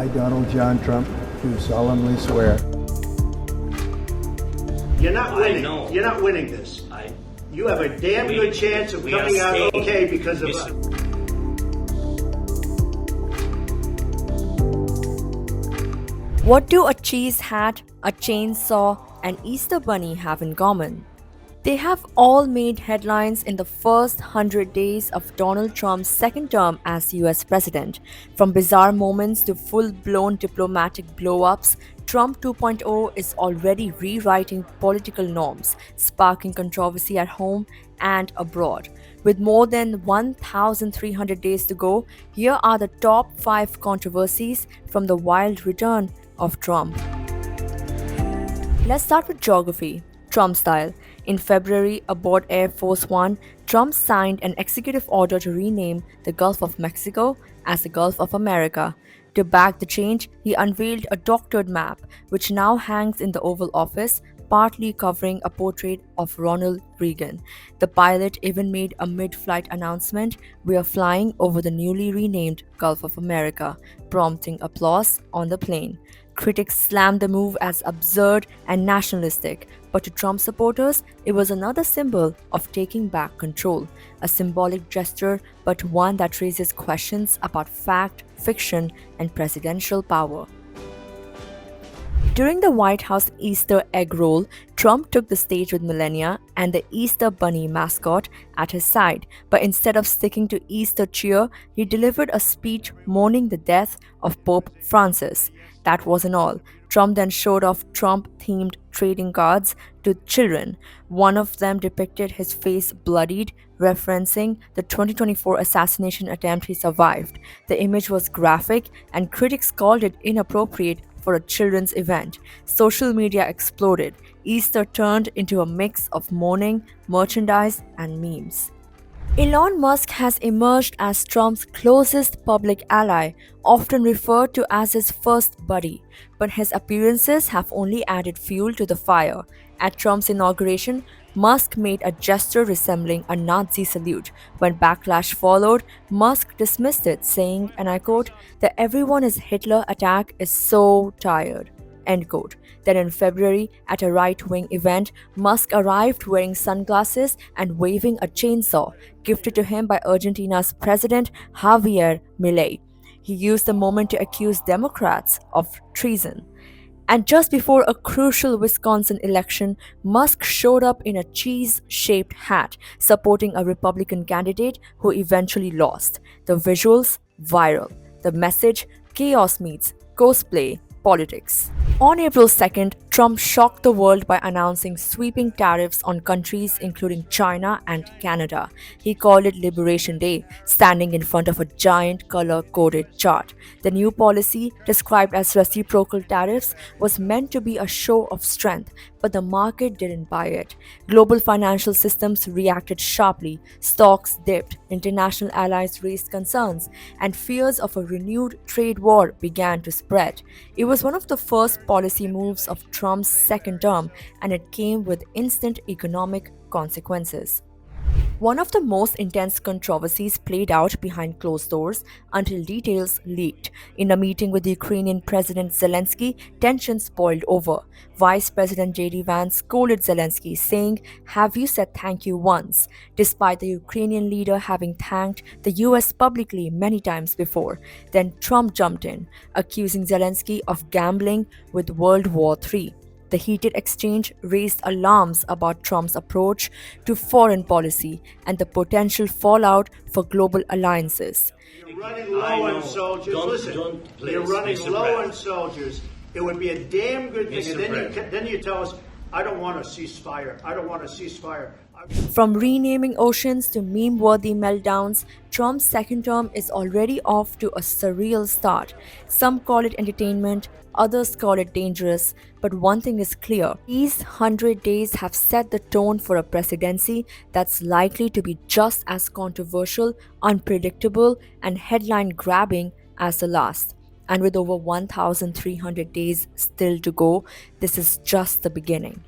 I, Donald John Trump, do solemnly swear. You're not winning. know. You're not winning this. You have a damn good chance of we are coming out staying. okay because of What do a cheese hat, a chainsaw, and Easter bunny have in common? They have all made headlines in the first 100 days of Donald Trump's second term as US president. From bizarre moments to full-blown diplomatic blow-ups, Trump 2.0 is already rewriting political norms, sparking controversy at home and abroad. With more than 1,300 days to go, here are the top 5 controversies from the wild return of Trump. Let's start with geography, Trump style. In February, aboard Air Force One, Trump signed an executive order to rename the Gulf of Mexico as the Gulf of America. To back the change, he unveiled a doctored map, which now hangs in the Oval Office, partly covering a portrait of Ronald Reagan. The pilot even made a mid-flight announcement, "We are flying over the newly renamed Gulf of America," prompting applause on the plane. Critics slammed the move as absurd and nationalistic, but to Trump supporters, it was another symbol of taking back control. A symbolic gesture, but one that raises questions about fact, fiction, and presidential power. During the White House Easter egg roll, Trump took the stage with Melania and the Easter Bunny mascot at his side, but instead of sticking to Easter cheer, he delivered a speech mourning the death of Pope Francis. That wasn't all. Trump then showed off Trump-themed trading cards to children. One of them depicted his face bloodied, referencing the 2024 assassination attempt he survived. The image was graphic, and critics called it inappropriate for a children's event. Social media exploded. Easter turned into a mix of mourning, merchandise, and memes. Elon Musk has emerged as Trump's closest public ally, often referred to as his first buddy, but his appearances have only added fuel to the fire. At Trump's inauguration, Musk made a gesture resembling a Nazi salute. When backlash followed, Musk dismissed it, saying, and I quote, "The everyone is Hitler attack is so tired." End quote. Then in February, at a right-wing event, Musk arrived wearing sunglasses and waving a chainsaw, gifted to him by Argentina's President Javier Milei. He used the moment to accuse Democrats of treason. And just before a crucial Wisconsin election, Musk showed up in a cheese-shaped hat, supporting a Republican candidate who eventually lost. The visuals, viral. The message, chaos meets cosplay politics. On April 2nd, Trump shocked the world by announcing sweeping tariffs on countries including China and Canada. He called it Liberation Day, standing in front of a giant color-coded chart. The new policy, described as reciprocal tariffs, was meant to be a show of strength, but the market didn't buy it. Global financial systems reacted sharply, stocks dipped, international allies raised concerns, and fears of a renewed trade war began to spread. It was one of the first policy moves of Trump's second term, and it came with instant economic consequences. One of the most intense controversies played out behind closed doors until details leaked. In a meeting with Ukrainian President Zelensky, tensions boiled over. Vice President J.D. Vance scolded Zelensky, saying, "Have you said thank you once?" Despite the Ukrainian leader having thanked the US publicly many times before. Then Trump jumped in, accusing Zelensky of gambling with World War III. The heated exchange raised alarms about Trump's approach to foreign policy and the potential fallout for global alliances. You're running low on soldiers. Listen, please, you're running Mr. low Bragg. on soldiers. It would be a damn good thing. Mr. And Bragg. then you tell us, I don't want a ceasefire. I don't want a ceasefire. From renaming oceans to meme-worthy meltdowns, Trump's second term is already off to a surreal start. Some call it entertainment, others call it dangerous, but one thing is clear. These 100 days have set the tone for a presidency that's likely to be just as controversial, unpredictable, and headline-grabbing as the last. And with over 1,300 days still to go, this is just the beginning.